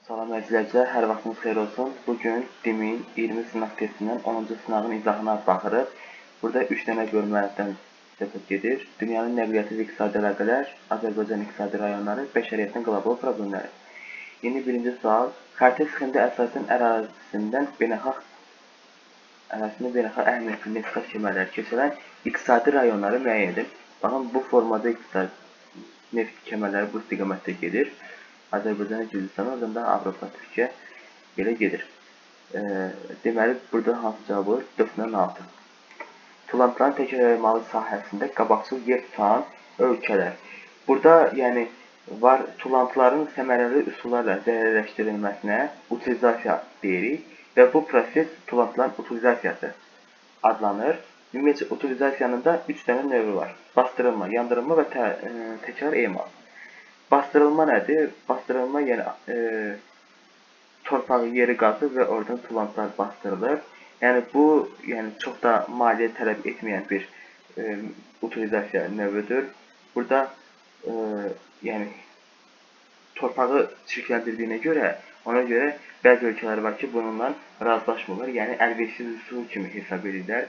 Salam izləyicilər, hər vaxtınız xeyir olsun. Bugün DİM-in 20 sınaq testindən 10-cu sınağın izahına baxırıq. Burada 3 dənə bölmələrdən söhbət gedir. Dünyanın nəqliyyatı və iqtisadi əlaqələr, Azərbaycan iqtisadi rayonları, bəşəriyyətin qlobal problemləri. Yeni birinci sual. Xəritə sıxında əsasən ərazisindən beynəlxalq əhəmiyyətli neft kəmələri keçirən iqtisadi rayonları müəyyən edin. Baxın, bu formada neft kəmərləri bu istiqamətdə gedir. Azərbaycan, Gürcüstan, oradan da Avropa, Türkiyə belə gedir. Deməli, burada hansı cavab olur? 4-6. Tullantıların təkrar sahəsində qabaqcıl yer tutan ölkələr. Burada, yəni, var tullantıların səmərəli üsullarla zərərləşdirilməsinə utilizasiya deyirik və bu proses tullantıların utilizasiyası adlanır. Ümumiyyətlə, utilizasiyanın da 3 dənə növü var. Bastırılma, yandırılma və təkrar emal. Bastırılma nədir? Bastırılma yəni torpağı yeri qazır və oradan tullantılar bastırılır. Yəni bu çox da maliyyə tələb etməyən bir utilizasiya növüdür. Burada yəni torpağı çirkləndirdiyinə görə, ona görə bəzi ölkələr var ki, bununla razılaşmırlar. Yəni əlverişsiz üsul kimi hesab edirlər.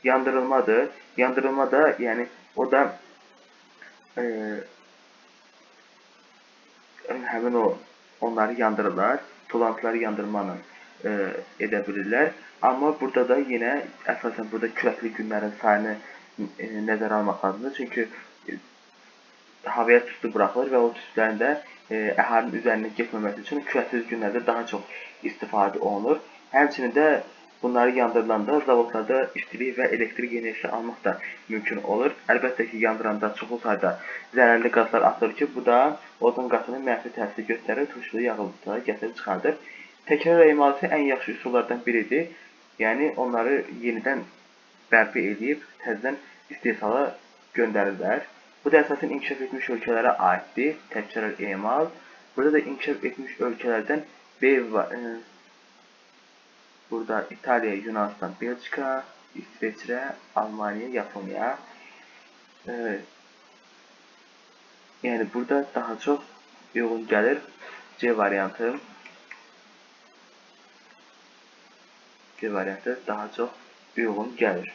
Yandırılmadır. Yandırılma da yəni o da həmin onları yandırırlar, tullantıları yandırmanla edə bilirlər. Amma burada da yenə əsasən burada küləkli günlərin sayını nəzərə almaq lazımdır. Çünki havaya tüstü buraxılır və o tüstülərin də əhalinin üzərinə getməməsi üçün küləksiz günlərdə daha çox istifadə olunur. Həmçinin də bunları yandırılanda zavodlarda istilik və elektrik enerjisi almaq da mümkün olur. Əlbəttə ki, yandıranda çoxlu sayda zərərli qazlar atılır ki, bu da ozon qatının mənfi təsir göstərir, turşulu yağıntıları gətirib çıxardır. Təkrar emalisi ən yaxşı üsullardan biridir. Yəni, onları yenidən bərpa edib, təzədən istehsala göndərirlər. Bu da əsasən inkişaf etmiş ölkələrə aiddir, təkrar emal. Burada da inkişaf etmiş ölkələrdən burada İtaliya, Yunanistan, Belçika, İsveçrə, Almaniya, Yaponiya. Yəni burada daha çox uyğun gəlir C variantı. C variantı daha çox uyğun gəlir.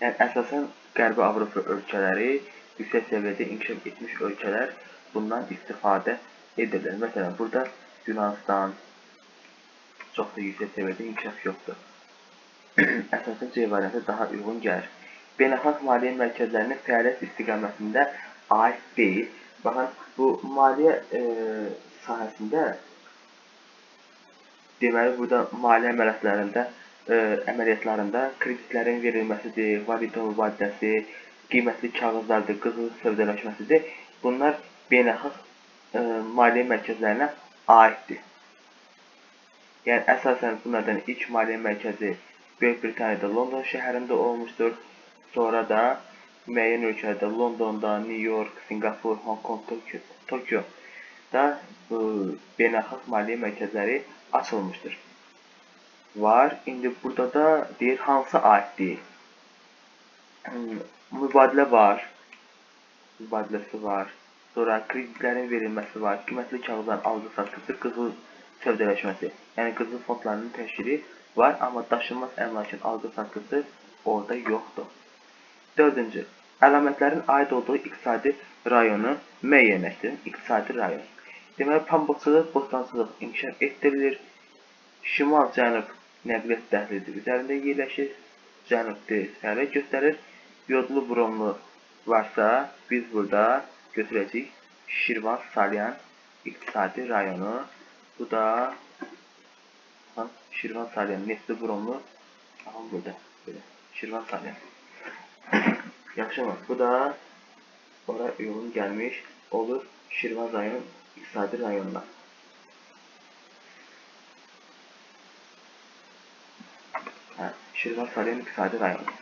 Yəni əsasən Qərbi Avropa ölkələri, yüksək səviyyədə inkişaf etmiş ölkələr bundan istifadə edirlər. Məsələn, burada Yunanistan çox da yüksək səviyyədə inkişaf yoxdur. Əsasən C variantı daha uyğun gəlir. Beynəlxalq maliyyə mərkəzlərinin fəaliyyət istiqamətində aid deyil. Baxın, bu maliyyə sahəsində deməli, burada maliyyə əməliyyatlarında kreditlərin verilməsidir, valyuta mübadiləsisi, qiymətli kağızlardır, qızıl sövdələşməsidir. Bunlar beynəlxalq maliyyə mərkəzlərinə aiddir. Yəni, əsasən bunlardan ilk maliyyə mərkəzi Böyük Britaniyada London şəhərində olmuşdur. Sonra da müəyyən ölkələrdə Londonda, New York, Singapur, Hong Kong, Tokyoda beynəlxalq maliyyə mərkəzləri açılmışdır. Var. İndi burada da deyir, hansı aiddir? Mübadilə var. Mübadiləsi var. Sonra kreditlərin verilməsi var. Qiymətli kağızların algı-satqısı, qızıl sövdələşməsi. Yəni, qızıl fondlarının təşkili var, amma daşınmaz əmlakın algı-satqısı orada yoxdur. 4-cü. Əlamətlərin aid olduğu iqtisadi rayonu müəyyənləşdirin. İqtisadi rayon. Deməli, pambıqçılıq, bostançılıq inkişaf etdirilir. Şimal-cənub nəqliyyat dəhlizi üzərində yerləşir. Cənubda fəaliyyət göstərir. Yodlu bromlu varsa, biz burada götürəcəyik Şirvan-Salyan iqtisadi rayonu. Bu da Şirvan-Salyan neftli bromlu burada. Şirvan-Salyan. Yaxşı mı? Bu da ora uyğun gəlmiş olur Şirvan rayon iqtisadi rayonuna. Şirvan-Salyan iqtisadi rayonu.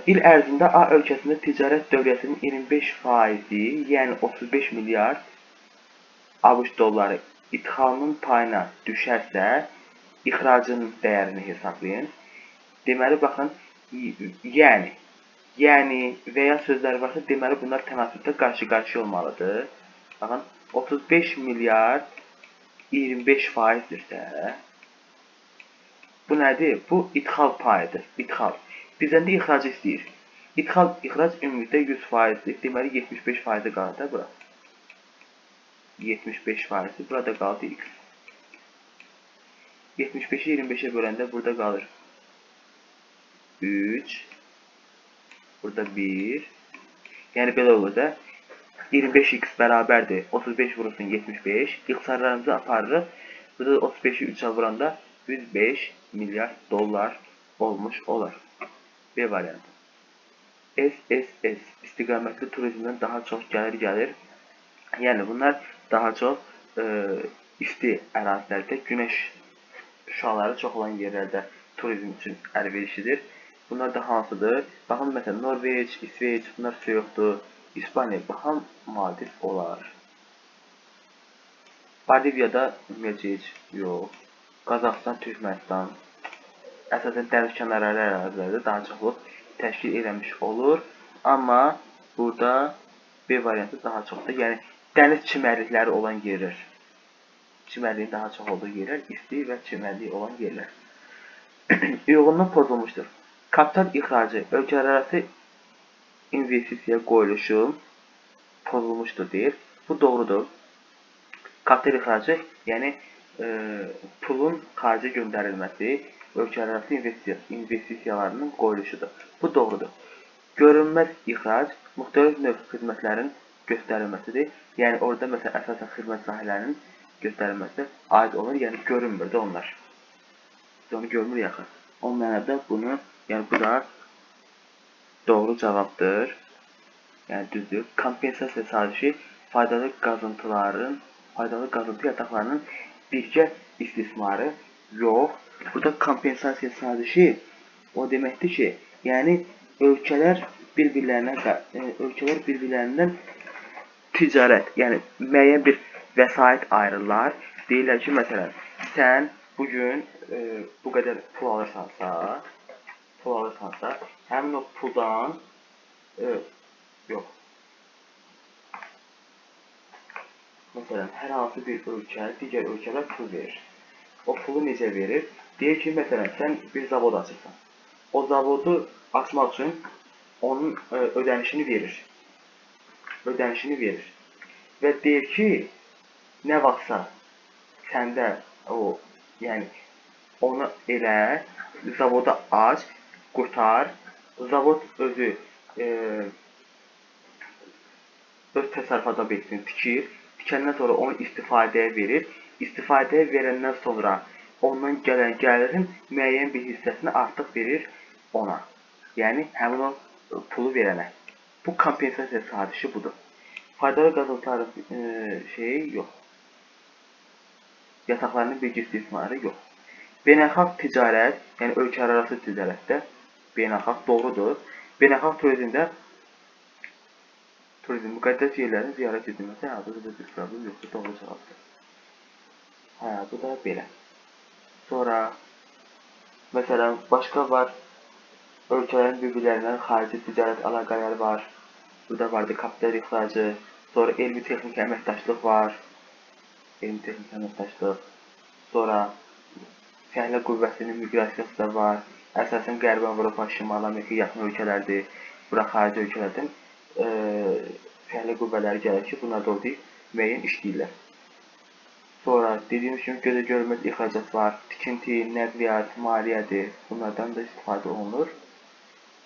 İl ərzində A ölkəsində ticarət dövriyyəsinin 25%, yəni 35 milyard ABŞ dolları idxalının payına düşərsə, ixracının dəyərini hesablayın. Deməli, baxın, yəni Yəni və ya sözlər varsa, deməli bunlar tənasübdə qarşı-qarşıya olmalıdır. Baxın, 35 milyard 25%-dirsə, bu nədir? Bu idxal payıdır. İdxal. Bizdən də ixracı istəyir. İxrac ümumilikdə 100%-dir. Deməli 75%-i qalır da bura. 75%-i burada qaldı x. 75-i 25-ə böləndə burada qalır 3. Burada 1. Yəni belə olur da. 25x bərabərdir. 35 vurulsun 75. İxtisarlarımızı aparırıq. Burada 35-i 3'ə vuranda 105 milyard dollar olmuş olar. B variantı. SSS istiqamətli turizmdən daha çox gəlir. Yəni bunlar daha çox isti ərazilərdə, günəş şüaları çox olan yerlərdə turizm üçün əlverişlidir. Bunlar da hansıdır? Baxın, məsələn, Norveç, İsveç, bunlar soyuqdur. İspaniya daha müadil olar. Boliviyada ümumiyyətcə heç yox. Qazaxıstan, Türkmənistan əsasən dəniz kənarları ərazilərdə daha çoxluq təşkil eləmiş olur. Amma burada B variantı daha çoxdur. Yəni dəniz çimərlikləri olan yerlər. Çimərliyin daha çox olduğu yerlər, isti və çimərlik olan yerlər. Uyğunluq pozulmuşdur. Kapital ixracı, ölkələrarası investisiya qoyuluşu pozulmuşdur deyir. Bu doğrudur. Kapital ixracı, yəni pulun xaricə göndərilməsi ölkələrarası investisiyalarının qoyuluşudur. Bu doğrudur. Görünməz ixrac müxtəlif növ xidmətlərin göstərilməsidir. Yəni orada məsələn əsasən xidmət sahələrinin göstərilməsi aid olur. Yəni görünmür də onlar. Biz onu görmürük axı. O mənada bunu, yəni bu da doğru cavabdır. Yəni düzdür. Kompensasiya sazişi faydalı qazıntı yataqlarının birgə istismarı yox. Burada kompensasiya sazişi o deməkdir ki, yəni ölkələr bir-birlərindən ticarət, yəni müəyyən bir vəsait ayırırlar. Deyirlər ki, məsələn, sən bugün bu qədər pul alırsansa, həmin o puldan yox. Məsələn, hər hansı bir ölkə digər ölkələr pul verir. O pulu necə verir? Deyir ki, məsələn, sən bir zavod açırsan. O zavodu açmaq üçün onun ödənişini verir. Və deyir ki, nə vaxtsa səndə o, yəni onu elə, zavodu aç, qurtar, zavod özü öz təsərrüfat obyektini tikir, tikəndən sonra onu istifadəyə verir, istifadəyə verəndən sonra ondan gələn gəlirin müəyyən bir hissəsini artıq verir ona. Yəni, həmin o pulu verənə. Bu kompensasiya sazişi budur. Faydalı qazıntıların şeyi yox. Yataqlarının birgə istismarı yox. Beynəlxalq ticarət, yəni ölkələrarası ticarətdə beynəlxalq doğrudur. Beynəlxalq turizmdə müqəddəs yerlərin ziyarət edilməsi burada da bir problem yoxdur, doğru cavabdır. Hə, bu da belə. Sonra, məsələn, başqa var, ölkələrin bir-birlərindən xarici ticarət əlaqələri var. Burada vardı kapital ixracı, sonra elmi-texniki əməkdaşlıq var. Elmi-texniki əməkdaşlıq. Sonra fəhlə qüvvəsinin miqrasiyası da var. Əsasən Qərbi Avropa, Şimali Amerika yaxın ölkələrdir. Bura xarici ölkələrdən fəhlə qüvvələri gəlir ki, bunlar da orada müəyyən işləyirlər. Sonra dediyimiz kimi gözə görünməz ixracat var. Tikinti, nəqliyyat, maliyyədir. Bunlardan da istifadə olunur.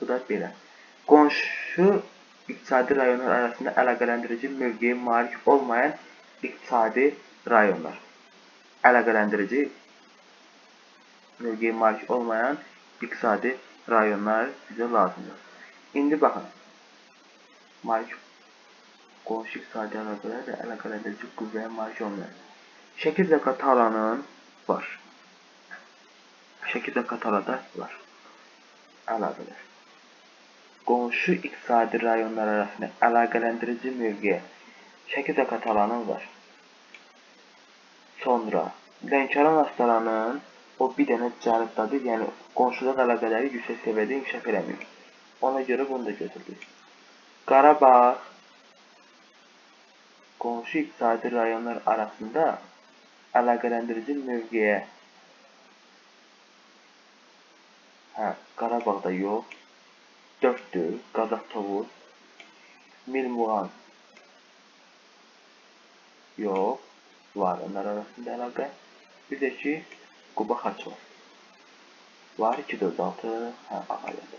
Bu da belə. Qonşu iqtisadi rayonlar arasında əlaqələndirici mövqeyə malik olmayan iqtisadi rayonlar. Əlaqələndirici mövqeyə malik olmayan iqtisadi rayonlar bizə lazımdır. İndi baxın. Qonşu iqtisadi əlaqələrlə əlaqələndirici qüvvəyə malik olmayan. Şəki Zaqatalanın var. Şəki Zaqatalada var. Əlaqələr. Qonşu iqtisadi rayonlar arasında əlaqələndirici mövqeyə Şəki Zaqatalanın var. Sonra Lənkəran Astaranın o bir dənə cənubdadır, yəni qonşuluq əlaqələri yüksək səviyyədə inkişaf eləmir. Ona göre bunu da götürdük. Qarabağ qonşu iqtisadi rayonlar arasında əlaqələndirici mövqeyə. Qarabağda yox. 4'dür. Qazax Tovuz. Milmuğan yox. Var onlar arasında əlaqə. Bir də ki, Quba Xaç var. Var 246. A variantı.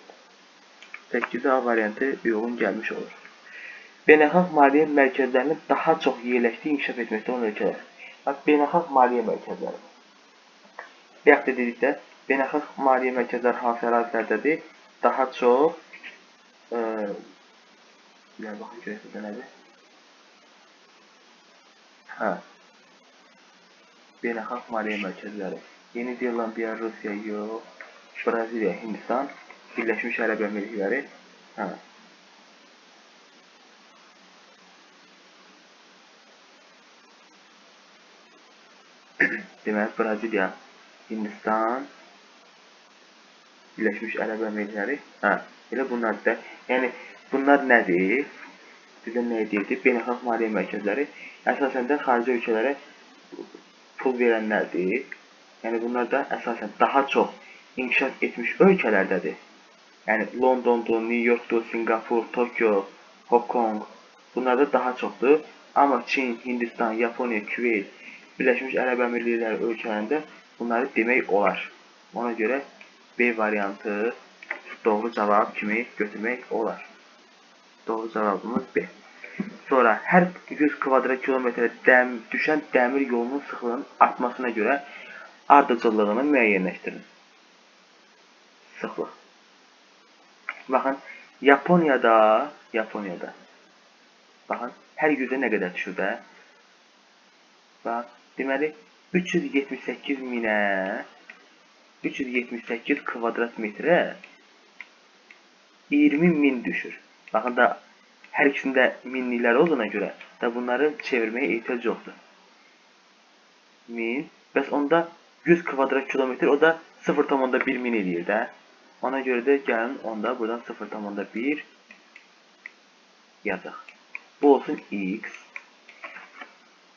8 A variantı uyğun gəlmiş olur. Beynəlxalq maliyyə mərkəzlərinin daha çox yerləşdiyi inkişaf etməkdə olan ölkələr. Bax, beynəlxalq maliyyə mərkəzləri. Bayaq da dedikdə, beynəlxalq maliyyə mərkəzləri hansı ərazilərdədir? Daha çox bir baxın görək burada nədir? Beynəlxalq maliyyə mərkəzləri. Yeni Zelandiya, Rusiya yox. Braziliya, Hindistan, Birləşmiş Ərəb Əmirlikləri. Deməli, Braziliya, Hindistan, Birləşmiş Ərəb Əmirlikləri. Elə bunlar da. Yəni, bunlar nədir? Bizə nə deyildi? Beynəlxalq maliyyə mərkəzləri əsasən də xarici ölkələrə pul verənlərdir. Yəni, bunlar da əsasən daha çox inkişaf etmiş ölkələrdədir. Yəni, Londondur, New Yorkdur, Singapur, Tokyo, Hong Kong. Bunlarda daha çoxdur. Amma Çin, Hindistan, Yaponiya, Küveyt, Birləşmiş Ərəb Əmirlikləri ölkələrində bunları demək olar. Ona görə B variantı doğru cavab kimi götürmək olar. Doğru cavabımız B. Sonra hər 100 kvadrat kilometrə düşən dəmir yolunun sıxlığının artmasına görə ardıcıllığını müəyyənləşdirin. Sıxlıq. Baxın, Yaponiyada baxın, hər 100-ə nə qədər düşür də? Bax, deməli 378 minə 378 kvadrat metrə 20 min düşür. Baxın da hər ikisində minliklər olduğuna görə da bunları çevirməyə ehtiyac yoxdur. 1000. Bəs onda 100 kvadrat kilometr o da 0,1 min eləyir də. Ona görə də gəlin onda buradan 0,1 yazaq. Bu olsun x.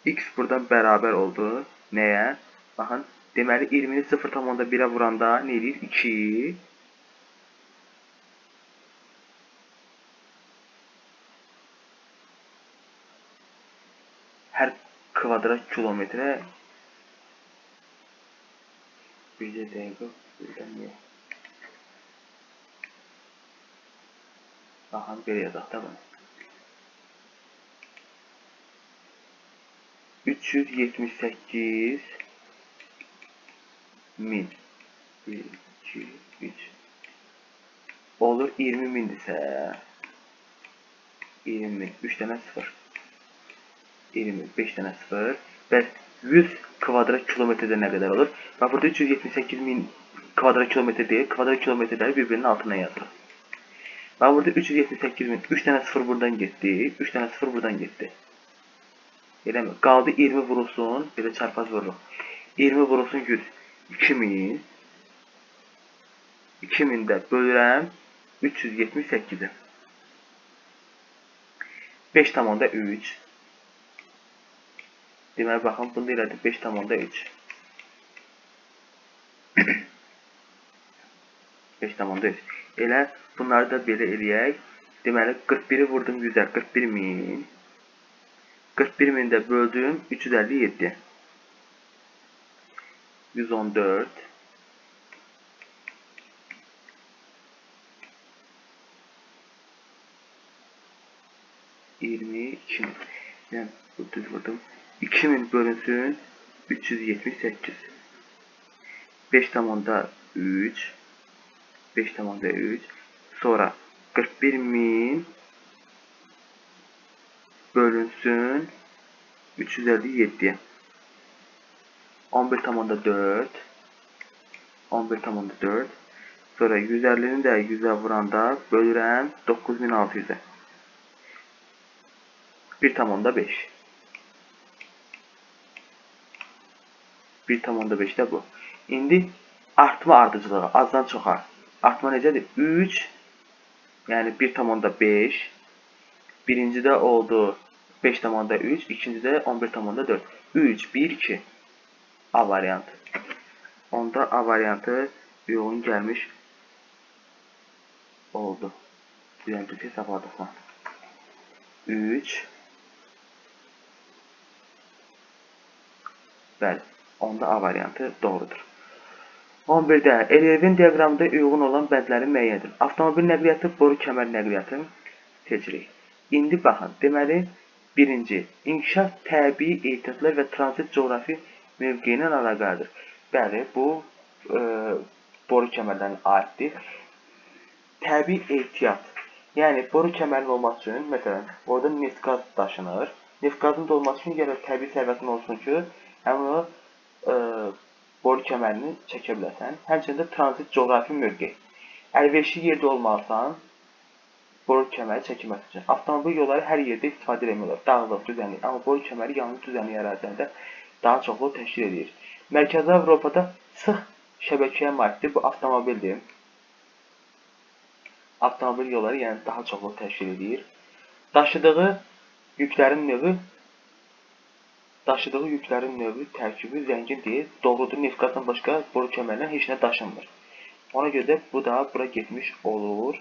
X buradan bərabər oldu. Nəyə? Baxın, deməli 20-ni 0,1-ə vuranda nə edir? 2. Hər kvadrat kilometrə bircə dəqiqə buradan niyə? Baxın, belə yazaq da bunu. 378 min. 1, 2, 3. Olur 20 mindirsə 20 min. 3 dənə 0. 20, 5 dənə 0. Bəs 100 kvadrat kilometrdə nə qədər olur? Bax, burada 378 min kvadrat kilometr deyil. Kvadrat kilometrləri bir-birinin altına yazılır. Bax, burada 378 min. 3 dənə 0 buradan getdi. 3 dənə 0 buradan getdi. Eləmi? Qaldı 20 vurulsun. Belə çarpaz vururuq. 20 vurulsun 100. 2000. 2000 də bölürəm 378-ə. 5,3. Deməli, baxın, bunda elədir 5,3. 5,3. Elə bunları da belə eləyək. Deməli, 41-i vurdum 100-ə, 41 min. 41 min də böldüm 357. 114. 22 min. Yəni, düz vurdum. 2000 bölünsün 378. 5,3. 5,3. Sonra 41 min bölünsün 357. 11,4. 11,4. Sonra 150'ni də 100'ə vuranda bölürəm 9600'ə. 1,5. 1,5 də bu. İndi artma ardıcılığı azdan çoxa. Artma necədir? 3 Yəni 1,5. Birincidə oldu 5,3. İkincidə 11,4. 3, 1, 2. A variantı. Onda A variantı uyğun gəlmiş oldu. Bir dənə düz hesabladıq. 3. Bəli. Onda A variantı doğrudur. 11-də Elevin diaqramında uyğun olan bəndləri müəyyən edin. Avtomobil nəqliyyatı, boru kəmər nəqliyyatı seçirik. İndi baxın, deməli, birinci, inkişaf təbii ehtiyatlar və transit coğrafi mövqeyi ilə əlaqəlidir. Bəli, bu boru kəmərlərinə aiddir. Təbii ehtiyat, yəni boru kəmərinin olması üçün, məsələn, orada neft qaz daşınır. Neft qazın da olması üçün gərək təbii sərvətin olsun ki, həmin o boru kəmərini çəkə biləsən. Həmçinin də transit coğrafi mövqe. Əlverişli yerdə olmalısan, boru kəməri çəkilməsi üçün. Avtomobil yolları hər yerdə istifadə edilmirlər. Dağlıq, düzənlik. Amma boru kəməri yalnız düzənlik ərazilərdə daha çoxlu təşkil edir. Mərkəzi Avropada sıx şəbəkəyə malikdir. Bu avtomobildir. Avtomobil yolları yəni daha çoxlu təşkil edir. Daşıdığı yüklərin növü tərkibi zəngin deyil. Doğrudur, neft qazdan başqa boru kəmərindən heç nə daşınmır. Ona görə də bu da bura getmiş olur.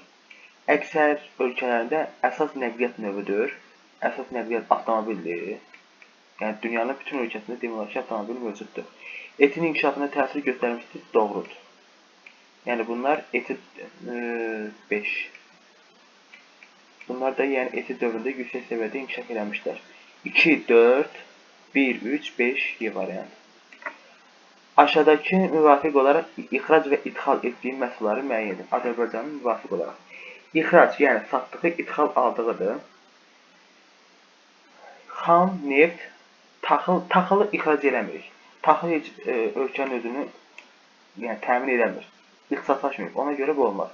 Əksər ölkələrində əsas nəqliyyat növüdür. Əsas nəqliyyat avtomobildir. Yəni dünyanın bütün ölkəsində demək olar ki, avtomobil mövcuddur. Etin inkişafına təsir göstərmişdir. Doğrudur. Yəni bunlar eti 5. Bunlar da yəni eti dövründə yüksək səviyyədə inkişaf eləmişlər. 2, 4, 1, 3, 5 Y variantı. Aşağıdakı müvafiq olaraq ixrac və idxal etdiyi məhsulları müəyyən edin. Azərbaycanın müvafiq olaraq. İxrac, yəni satdığı, idxal aldığıdır. Xam, neft, taxılı ixrac eləmirik. Taxıl heç ölkənin özünü yəni təmin edəmir. İxtisaslaşmır. Ona görə bu olmaz.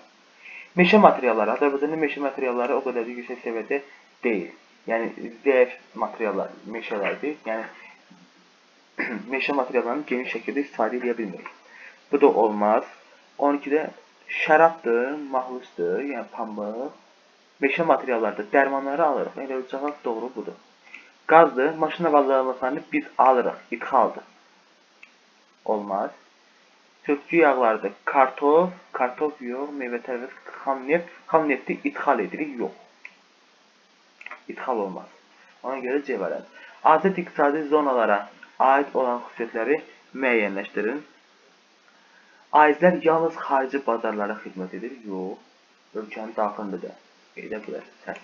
Meşə materialları. Azərbaycanda meşə materialları o qədər də yüksək səviyyədə deyil. Yəni zəif materiallar, meşələrdir. Yəni meşə materiallarını geniş şəkildə istifadə edə bilmirik. Bu da olmaz. 12-də şərabdır, mahlusdur, yəni pambıq. Meşə materiallardır, dərmanları alırıq. Elə cavab doğru budur. Qazdır, maşın avadanlıqlarını biz alırıq, idxaldır. Olmaz. Sökücü yağlardır, kartof yox, meyvə tərəvəz, xam nefti idxal edirik, yox. İdxal olmaz. Ona görə C variantı. Azad iqtisadi zonalara aid olan xüsusiyyətləri müəyyənləşdirin. Aizlər yalnız xarici bazarlara xidmət edir. Yox. Ölkənin daxilində də edə bilər. Səs.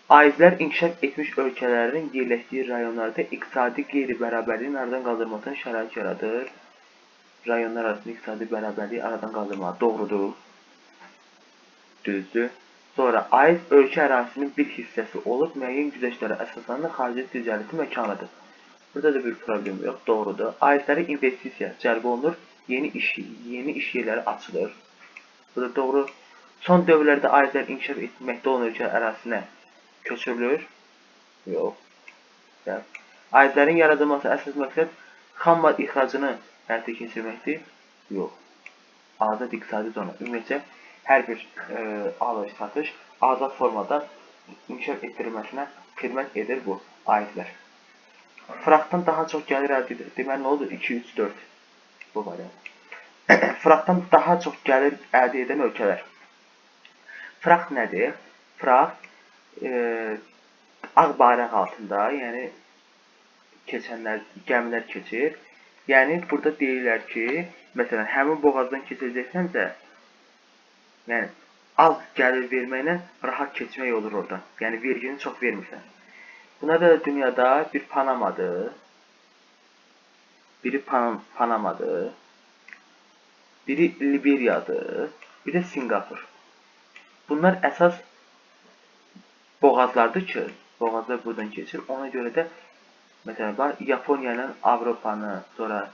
Aizlər inkişaf etmiş ölkələrin yerləşdiyi rayonlarda iqtisadi qeyri-bərabərliyin aradan qaldırmasına şərait yaradır. Rayonlar arasında iqtisadi bərabərliyi aradan qaldırmalı. Doğrudur. Düzdür. Sonra aiz ölkə ərazisinin bir hissəsi olub müəyyən güzəştlərə əsaslanan xarici ticarəti məkanıdır. Burada da bir problem yox. Doğrudur. Aizlərə investisiya cəlb olunur. Yeni iş yerləri açılır. Bu da doğru. Son dövrlərdə aizlər inkişaf etməkdə olan ölkə ərazisinə köçürülür. Yox. Aizlərin yaradılması əsas məqsəd xam mal ixracını həyata keçirməkdir. Yox. Azad iqtisadi zona. Ümumiyyətcə, hər bir alış-satış azad formada inkişaf etdirilməsinə xidmət edir bu aizlər. Fraktdan daha çox gəlir əldə edir. Deməli, nə oldu? 2, 3, 4. Bu variant. Fraktdan daha çox gəlir əldə edən ölkələr. Frakt nədir? Frakt ağ bayraq altında, yəni gəmilər keçir. Yəni, burada deyirlər ki, məsələn, həmin boğazdan keçəcəksənsə, yəni, az gəlir verməklə rahat keçmək olur orada. Yəni, vergini çox vermirsən. Buna da dünyada bir Panamadır. Biri Panamadır. Biri Liberiyadır. Bir də Singapur. Bunlar əsas boğazlardır ki, boğazlar buradan keçir. Ona görə də, məsələn, Yaponiya ilə Avropanı, sonra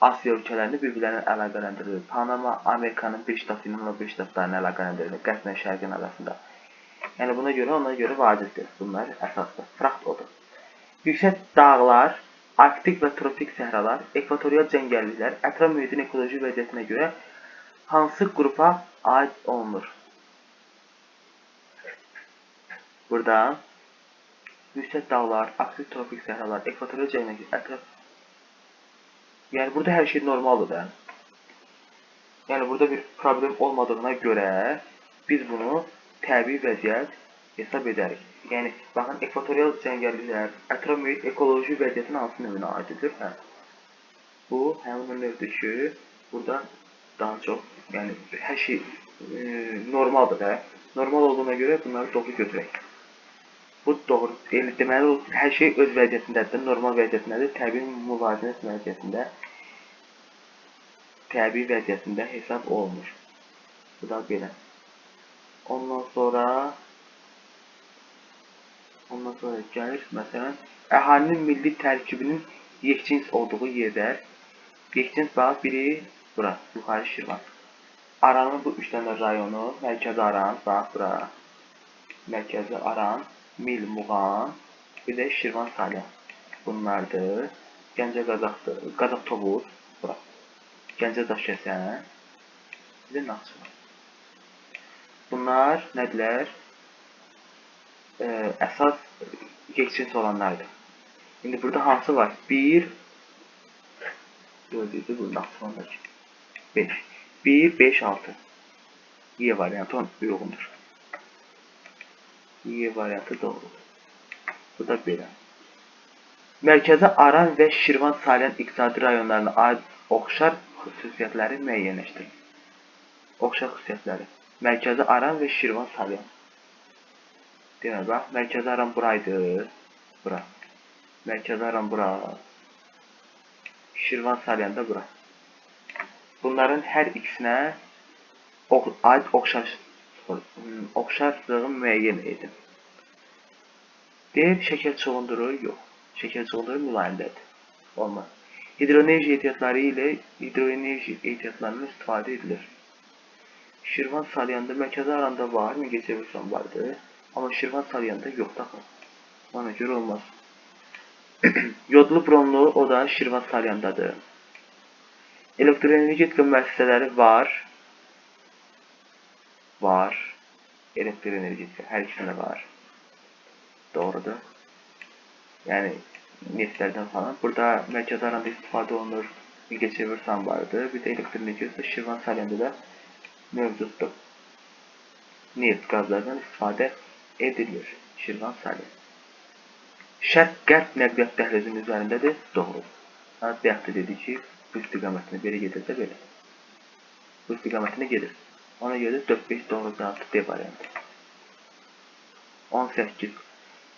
Asiya ölkələrini bir-birlərini əlaqələndirir. Panama, Amerikanın 5 ştatı ilə o 5 ştatlarını əlaqələndirir. Qərblə şərqin arasında. Yəni, ona görə vacibdir. Bunlar əsasdır. Frakt odur. Yüksək dağlar, arktik və tropik səhralar, ekvatorial cəngəlliklər, ətraf mühitin ekoloji vəziyyətinə görə hansı qrupa aid olunur? Burada yüksək dağlar, aktiv tropik səhralar, ekvatorial cəmiyyəti, ətraf. Yəni burada hər şey normaldır da. Yəni burada bir problem olmadığına görə biz bunu təbii vəziyyət hesab edərik. Yəni baxın, ekvatorial cəngəlliklər, ətraf mühit ekoloji vəziyyətin hansı növünə aiddir? Hə. Bu həmin növdür ki, burada daha çox, yəni hər şey normaldır da. Normal olduğuna görə bunları doğru götürək. Bu doğru. Deməli, hər şey öz vəziyyətindədir, normal vəziyyətindədir, təbii vəziyyətində hesab olunur. Bu da belə. Ondan sonra gəlir, məsələn, əhalinin milli tərkibinin yekcins olduğu yerlər. Yekcins bax, biri bura, yuxarı Şirvan. Aranın bu 3 dənə rayonu, Mərkəzi Aran, bax, bura. Mərkəzi Aran, Mil, Muğan, bir də Şirvan, Salyan. Bunlardır. Gəncə, Qazaxdır. Qazax, Tovuz, bura. Gəncə, Daşkəsən, bir də Naxçıvan. Bunlar nədirlər? Əsas yekcins olanlardır. İndi burada hansı var? 1, 4 idi, bu Naxçıvandakı. 5. 1, 5, 6. Y variantı uyğundur. Y variantı doğrudur. Bu da belə. Mərkəzi Aran və Şirvan Salyan iqtisadi rayonlarına aid oxşar xüsusiyyətləri müəyyənləşdirin. Oxşar xüsusiyyətləri. Mərkəzi Aran və Şirvan Salyan. Deməli, bax, Mərkəzi Aran buraydı. Bura. Mərkəzi Aran bura. Şirvan Salyan da bura. Bunların hər ikisinə aid oxşarlığı müəyyən edin. Deyir, şəkər çoğunduru yox. Şəkər çoğunduru mülayimdədir. Olmaz. Hidroenerji ehtiyatlarından istifadə edilir. Şirvan Salyanda, Mərkəzi Aranda var, Mingəçevirsan vardır. Amma Şirvan Salyanda yoxdur. Ona görə olmaz. Yodlu bronlu, o da Şirvan Salyandadır. Elektroenergetika müəssisələri var. Var. Elektroenergetika hər ikisində var. Doğrudur. Yəni neftlərdən falan. Burada Mərkəzi Aranda istifadə olunur. Mingəçevirsan vardır. Bir də elektroenergetika Şirvan Salyanda da mövcuddur. Neft qazlardan istifadə edilir. Şirvan Salyan. Şərq-qərb nəqliyyat dəhlizinin üzərindədir. Doğrudur. Bayaqda dedi ki, bu istiqamətində belə gedirsə belə. Bu istiqamətində gedir. Ona görə 4-5 doğru cavabdır D variantı. 18.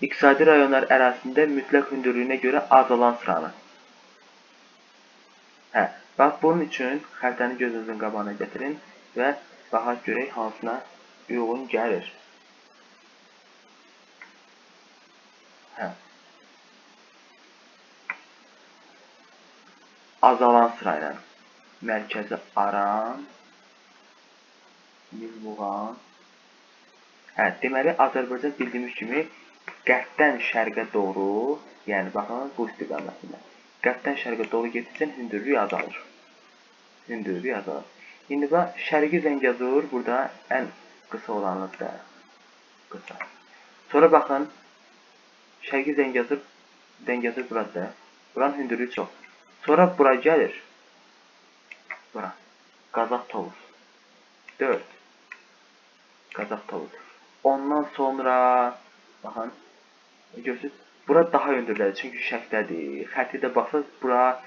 İqtisadi rayonlar ərazisində mütləq hündürlüyünə görə azalan sıranı. Hə, bax bunun üçün xəritəni gözünüzün qabağına gətirin və baxaq görək hansına uyğun gəlir. Hə. Azalan sırayla. Mərkəzi Aran, Milmuğan. Hə, deməli Azərbaycan bildiyimiz kimi qərbdən şərqə doğru, yəni baxın bu istiqamətində. Qərbdən şərqə doğru getdikcə hündürlük azalır. Hündürlük azalır. İndi bax Şərqi Zəngəzur burada ən qısa olanıdır. Qısa. Sonra baxın Şərqi Zəngəzur burada. Buranın hündürlüyü çox. Sonra bura gəlir. Bura. Qazax, Tovuz. 4. Qazax, Tovuz. Ondan sonra baxın. Görürsünüz. Bura daha hündürlədir. Çünki şərqdədir. Xəritədə baxsaq bura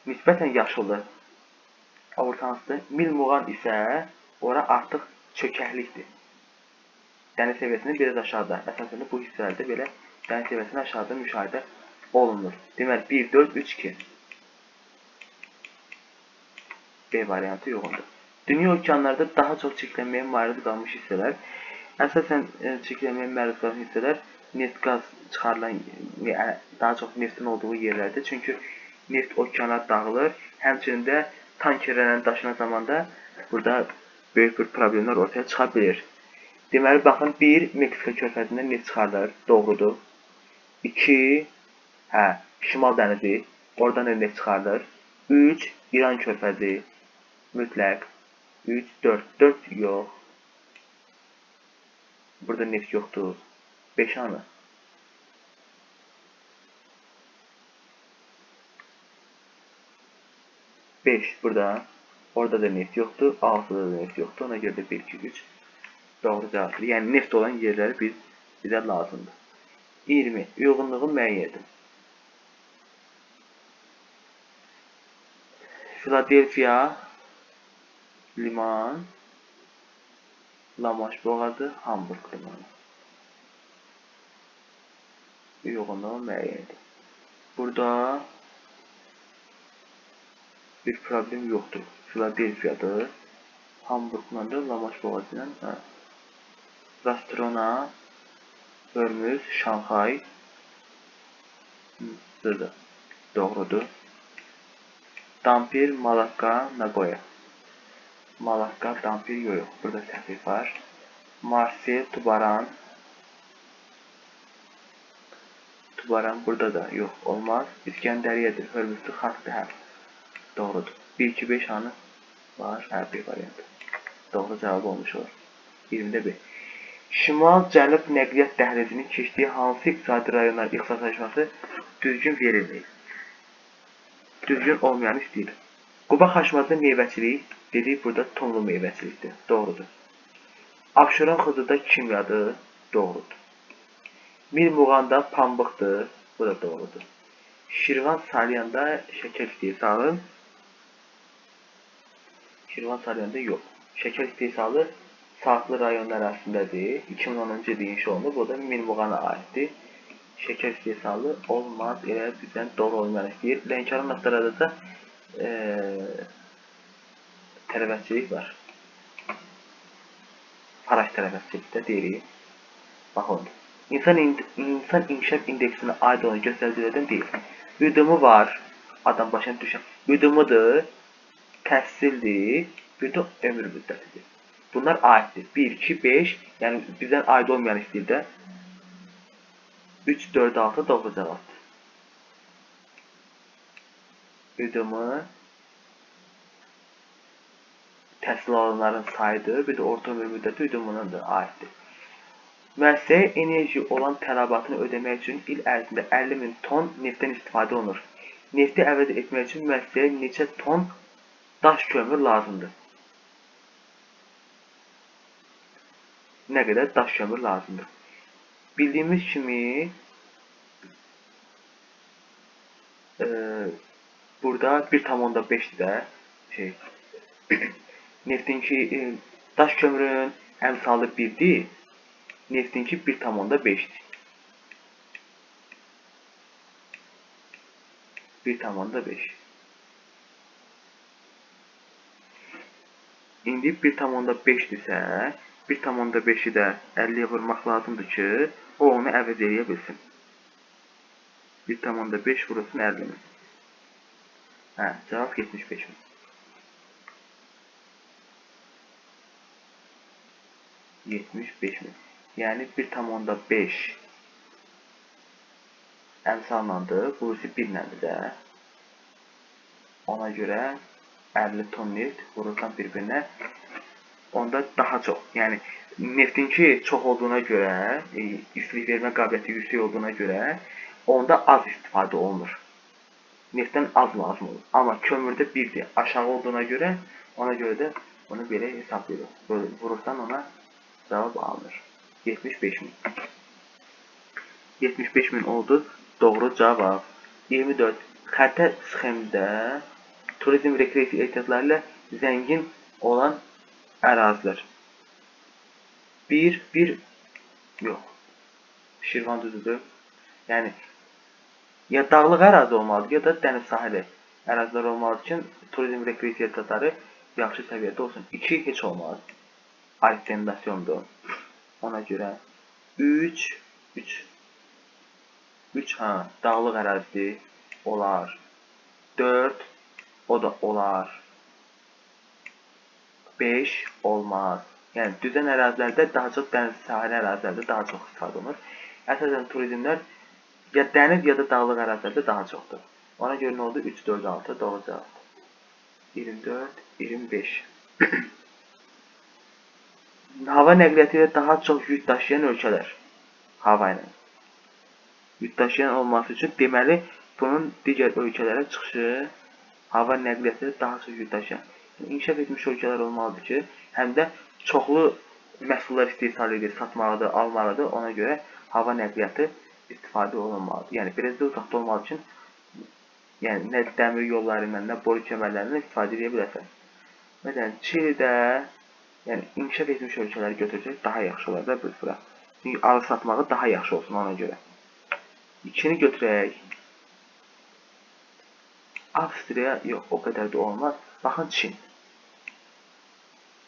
nisbətən yaşıldır. Ortansıdır. Milmuğan isə ora artıq çökəklikdir. Dəniz səviyyəsindən biraz aşağıda. Əsasən bu hissələrdə belə dəniz səviyyəsindən aşağıda müşahidə olunur. Deməli 1, 4, 3, 2. B variantı yoxundur. Dünya okeanlarda daha çox çirklənməyə məruz qalmış hissələr. Əsasən çirklənməyə məruz qalan hissələr neft qaz çıxarılan, daha çox neftin olduğu yerlərdir. Çünki neft okeana dağılır. Həmçinin də tankerlərlə daşınan zamanda burada böyük bir problemlər ortaya çıxa bilir. Deməli, baxın, 1. Meksika körfəzindən neft çıxarılır. Doğrudur. 2. Şimal dənizi. Oradan neft çıxarılır. 3. İran körfəzi. Mütləq. 3, 4, 4 yox. Burada neft yoxdur. 5 hanı. 5 burada. Orada da neft yoxdur. 6'da da neft yoxdur. Ona görə də 1, 2, 3 doğru cavabdır. Yəni neft olan yerləri bizə lazımdır. 20. Uyğunluğu müəyyən edin. Filadelfiya, liman, Lamaş boğazı, Hamburg limanı. Uyğunluğu müəyyən edin. Burada bir problem yoxdur. Filadelfiyadır. Hamburgla da Lamaş boğazı ilə Rastrona, Hörmüz, Şanxay. Burada doğrudur. Dampir, Malakka, Nagoya. Malakka, Dampir yox. Burada səhv var. Marsel, Tubaran. Tubaran burada da yox. Olmaz. İskəndəriyyədir. Hörmüzdür. Xaçdır. Hə. Doğrudur. 1, 2, 5 hanı var. Hər bir variantı. Doğru cavab olmuş olur. 20-də 1. Şimal-Cənub nəqliyyat dəhlizinin keçdiyi hansı iqtisadi rayonların ixtisaslaşması düzgün verilmir? Düzgün olmayanı istəyir. Quba Xaçmazda meyvəçilik dedik, burada tonlu meyvəçilikdir. Doğrudur. Abşeron Xızıda kimyadır. Doğrudur. Mirmuğanda pambıqdır. Bu da doğrudur. Şirvan Salyanda şəkər istehsalı. Şirvan Salyanda yox. Şəkər istehsalı farklı rayonlar arasındadır. 2010-cu ildə inşa olunub. Bu da Mirmuğana aiddir. Şəkər istehsalı olmaz. Elə bizdən doğru olmayan istəyir. Lənkəran nöqtələrdə tələbətçilik var. Faraş tələbətçilikdə deyirik. Baxın. İnsan inkişaf indeksinə aid olan göstəricilərdən deyil. Üdümü var. Adam başına düşən. Üdümüdür. Təhsildir. Bir də ömür müddətidir. Bunlar aiddir. 1, 2, 5. Yəni bizdən aid olmayan istəyir də. 3, 4, 6 doğru cavabdır. Üdümü təhsil alanların sayıdır. Bir də orta ömür müddəti üdümünün də aiddir. Müəssisəyə enerji olan tələbatını ödəmək üçün il ərzində 50.000 ton neftdən istifadə olunur. Nefti əvəz etmək üçün müəssisəyə neçə ton daş kömür lazımdır? Nə qədər daş kömür lazımdır? Bildiyimiz kimi burada 1,5-dir də neftinki daş kömürün əmsalı 1-dir. Neftinki 1,5-dir. 1,5. İndi 1,5-dirsə, 1,5-i də 50-yə vurmaq lazımdır ki, o onu əvəz edə bilsin. 1,5 vurulsun 50.000. Hə, cavab 75.000. Yəni 1,5 əmsallandır. Burası 1-ləndir də. Ona görə 50 ton neft vurursan bir-birinə. Onda daha çox. Yəni neftinki çox olduğuna görə, istilik vermə qabiliyyəti yüksək olduğuna görə onda az istifadə olunur. Neftdən az lazım olur. Amma kömürdə 1-dir. Aşağı olduğuna görə, ona görə də bunu belə hesablayırıq. Vurursan ona cavab alınır. 75.000. 75.000 oldu. Doğru cavab. 24. Xəritə sxemində turizm rekreasiya ehtiyatları ilə zəngin olan ərazilər. 1 yox. Şirvan düzüdür. Yəni ya dağlıq ərazi olmalıdır, ya da dəniz sahili ərazilər olmalıdır ki, turizm rekreasiya ehtiyatları yaxşı səviyyədə olsun. 2 heç olmaz. Rekomendasyondur. Ona görə 3 dağlıq ərazi olar. 4 o da olar. 5 olmaz. Yəni düzən ərazilərdə daha çox dəniz sahili ərazilərdə daha çox istifadə olunur. Əsasən turizmlər ya dəniz ya da dağlıq ərazilərdə daha çoxdur. Ona görə nə oldu? 3, 4, 6 doğru cavabdır. 24, 25. Hava nəqliyyatı ilə daha çox yük daşıyan ölkələr. Hava ilə yük daşıyan olması üçün deməli bunun digər ölkələrə çıxışı hava nəqliyyatı ilə daha çox yük daşıyan. Yəni, inkişaf etmiş ölkələr olmalıdır ki, həm də çoxlu məhsullar istehsal edir, satmalıdır, almalıdır. Ona görə hava nəqliyyatı istifadə olunmalıdır. Yəni biraz da uzaqda olmalı üçün yəni nə dəmir yollarından, nə boru kəmərlərindən istifadə edə bilərsən. Məsələn, Çilidə yəni inkişaf etmiş ölkələri götürsək daha yaxşı olar da bu sıra. Çünki alıb satmağı daha yaxşı olsun ona görə. İkini götürək. Avstriya yox, o qədər də olmaz. Baxın Çin.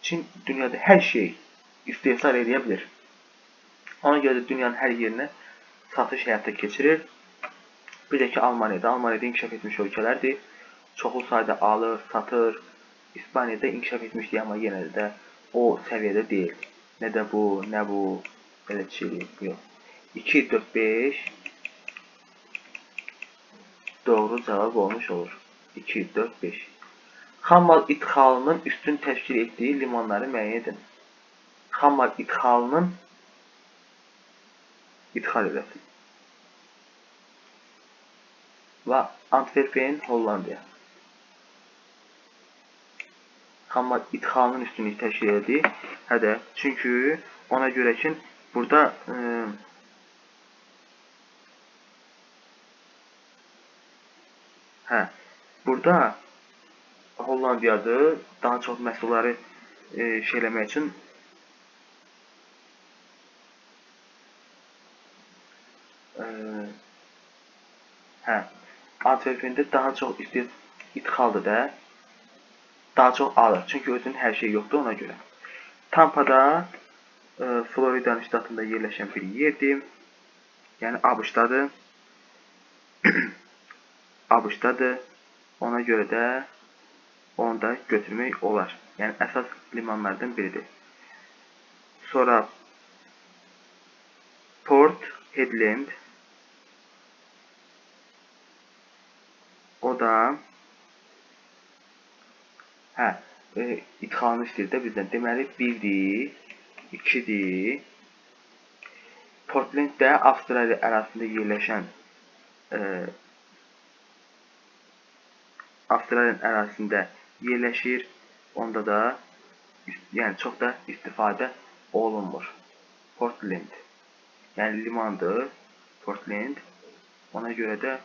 Çin dünyada hər şeyi istehsal edə bilir. Ona görə də dünyanın hər yerinə satış həyata keçirir. Bir də ki Almaniyada. Almaniyada inkişaf etmiş ölkələrdir. Çoxlu sayda alır, satır. İspaniyada inkişaf etmişdir, amma yenə də o səviyyədə deyil. Nə də bu, nə bu. Belə Çili, yox. 2, 4, 5 doğru cavab olmuş olur. 2, 4, 5. Xammal idxalının üstün təşkil etdiyi limanları müəyyən edin. Xammal idxalının idxal edəsi. Və Antwerpen, Hollandiya. Xammal idxalının üstünlüyü təşkil edir. Hədə, çünki ona görə ki, burada burada Hollandiyadır. Daha çox məhsulları şey eləmək üçün Antwerpendə daha çox idxaldır da. Daha çox alır. Çünki özünün hər şeyi yoxdur ona görə. Tampa'da Floridanın ştatında yerləşən bir yerdir. Yəni ABŞ-dadır. ABŞ-dadır. Ona görə də onu da götürmək olar. Yəni əsas limanlardan biridir. Sonra Port Hedland. O da idxalını istəyir də bizdən. Deməli 1-dir, 2-dir. Portland də Avstraliya ərazisində yerləşən Avstraliyanın ərazisində yerləşir. Onda da yəni çox da istifadə olunmur. Portland. Yəni limandır. Portland. Ona görə də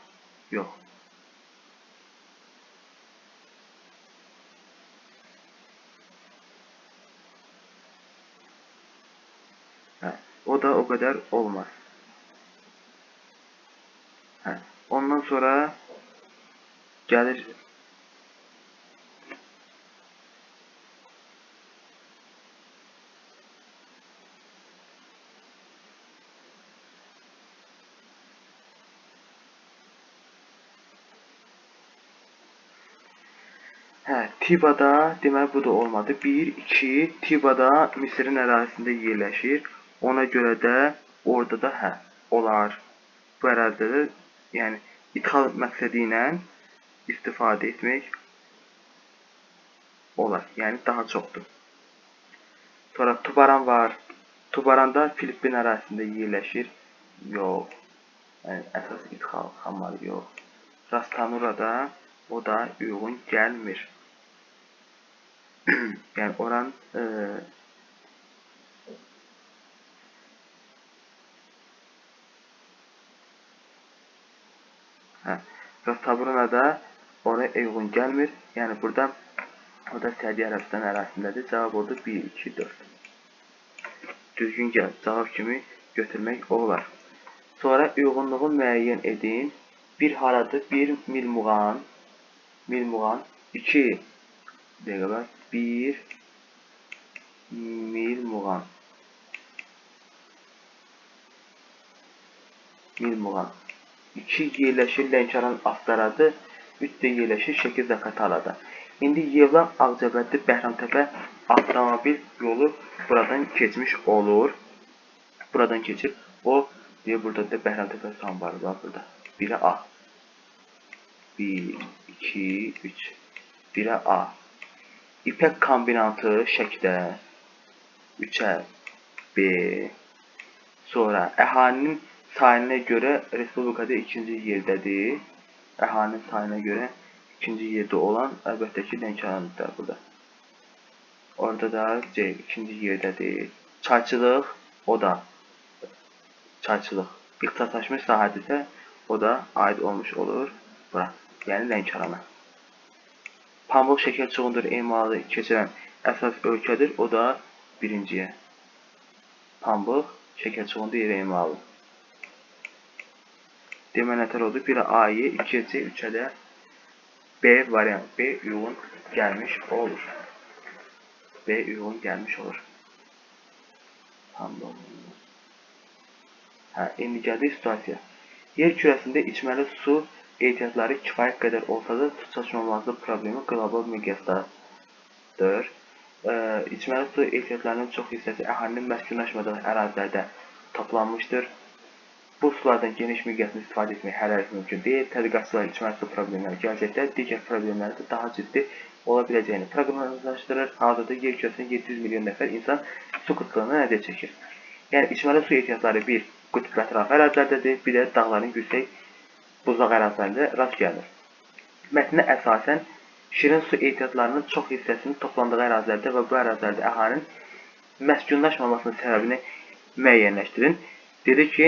yox. O da o qədər olmaz. Ondan sonra gəlir Tibada, deməli bu da olmadı. 1, 2, Tibada Misirin ərazisində yerləşir. Ona görə də orada da olar. Bu ərazidə də yəni idxal məqsədi ilə istifadə etmək olar. Yəni daha çoxdur. Sonra Tubaran var. Tubaranda Filippin ərazisində yerləşir. Yox. Yəni əsas idxal xammalı yox. Rastanurada o da uyğun gəlmir. Yəni oran Rastaburuna da oraya uyğun gəlmir. Yəni burada o da Səudiyyə Ərəbistan ərazisindədir. Cavab oldu 1, 2, 4. Düzgün gəl. Cavab kimi götürmək olar. Sonra uyğunluğu müəyyən edin. 1 haradır? 1 Milmuğan. Milmuğan. 2 dəqiqə 1 Milmuğan. Milmuğan. 2 yerləşir Lənkəran Astaradı. 3 də yerləşir Şəki Zaqatalada. İndi Yevlax Ağcabədi Bəhramtəpə avtomobil yolu buradan keçmiş olur. Buradan keçir. O deyə burada da Bəhramtəpə samvarı var burada. 1-ə A. 1, 2, 3. 1-ə A. İpək kombinatı Şəkidə. 3'ə B. Sonra əhalinin sayına görə respublikada ikinci yerdədir. Əhalinin sayına görə ikinci yerdə olan əlbəttə ki Lənkərandır burada. Orada da C ikinci yerdədir. Çayçılıq o da çayçılıq. İxtisaslaşmış sahədirsə o da aid olmuş olur bura. Yəni Lənkərana. Pambıq şəkər çuğundur emalı keçirən əsas ölkədir. O da birinciyə. Pambıq şəkər çuğundur emalı. Deməli nətər oldu? 1-ə A-yı, 2-yə C, 3-ə də B variant. B uyğun gəlmiş olur. B uyğun gəlmiş olur. Pambıq. İndi gəldik situasiya. Yer kürəsində içməli su ehtiyatları kifayət qədər olsa da, su çatışmamazlıq problemi qlobal miqyasdadır. İçməli su ehtiyatlarının çox hissəsi əhalinin məskunlaşmadığı ərazilərdə toplanmışdır. Bu sulardan geniş miqyasında istifadə etmək hələlik mümkün deyil. Tədqiqatçılar içməli su problemləri gələcəkdə digər problemləri də daha ciddi ola biləcəyini proqnozlaşdırır. Hazırda yer kürəsində 700 milyon nəfər insan su qıtlığına əziyyət çəkir. Yəni içməli su ehtiyatları bir qütb ətrafı ərazilərdədir, bir də dağların yüksək buzlaq ərazilərində rast gəlinir. Mətnə əsasən şirin su ehtiyatlarının çox hissəsinin toplandığı ərazilərdə və bu ərazilərdə əhalinin məskunlaşmamasının səbəbini müəyyənləşdirin. Dedi ki,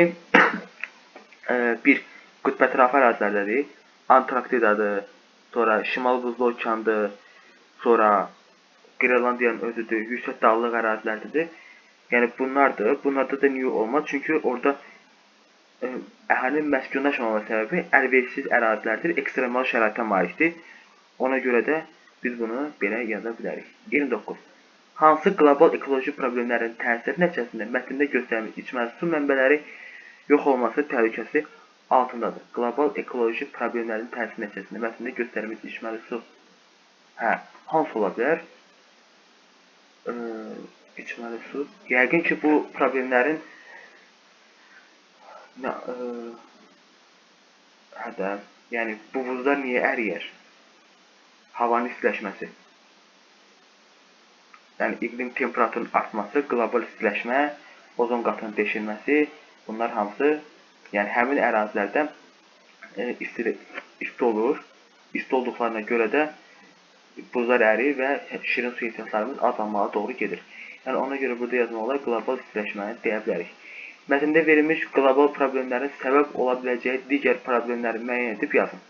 bir qütb ətrafı ərazilərdədir, Antarktidadır, sonra Şimal Buzlu Okeandır, sonra Qrenlandiyanın özüdür, yüksək dağlıq ərazilərdədir. Yəni bunlardır. Bunlarda da niyə olmaz? Çünki orada əhalinin məskunlaşmaması səbəbi əlverişsiz ərazilərdir, ekstremal şəraitə malikdir. Ona görə də biz bunu belə yaza bilərik. 29. Hansı qlobal ekoloji problemlərin təsiri nəticəsində mətndə göstərilmiş içməli su mənbələri yox olması təhlükəsi altındadır? Qlobal ekoloji problemlərin təsiri nəticəsində mətndə göstərilmiş içməli su hansı ola bilər? İçməli su. Yəqin ki, bu problemlərin yəni bu buzlar niyə əriyər? Havanın istiləşməsi. Yəni iqlim temperaturunun artması, qlobal istiləşmə, ozon qatının deşilməsi, bunlar hamısı yəni həmin ərazilərdə isti olur. İsti olduqlarına görə də buzlar ərir və şirin su ehtiyatlarımız azalmağa doğru gedir. Yəni ona görə burada yazmaq olar qlobal istiləşməni deyə bilərik. Mətndə verilmiş qlobal problemlərin səbəb ola biləcəyi digər problemləri müəyyən edib yazın.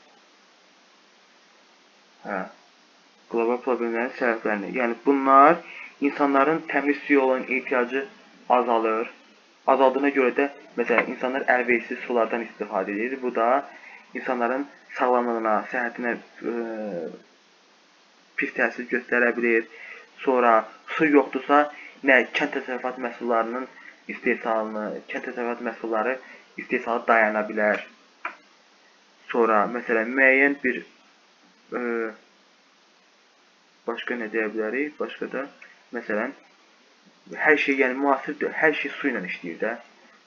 Qlobal problemlərin səbəblərini. Yəni bunlar insanların təmiz suya olan ehtiyacı azalır. Azaldığına görə də məsələn insanlar əlverişsiz sulardan istifadə edir. Bu da insanların sağlamlığına, səhhətinə pis təsir göstərə bilir. Sonra su yoxdursa, nə kənd təsərrüfat məhsullarının istehsalını, kənd təsərrüfat məhsulları istehsalı dayana bilər. Sonra məsələn müəyyən bir başqa nə deyə bilərik? Başqa da məsələn hər şey yəni müasirdir, hər şey su ilə işləyir də.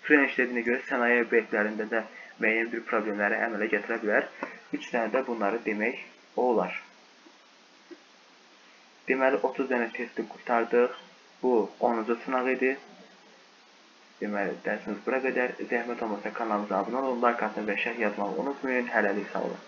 Su ilə işlədiyinə görə sənaye obyektlərində də müəyyən bir problemləri əmələ gətirə bilər. 3 dənə də bunları demək olar. Deməli 30 dənə testi qurtardıq. Bu 10-cu sınaq idi. Deməli dərsimiz bura qədər. Zəhmət olmasa kanalımıza abunə olun, like atın və şərh yazmağı unutmayın. Hələlik sağ olun.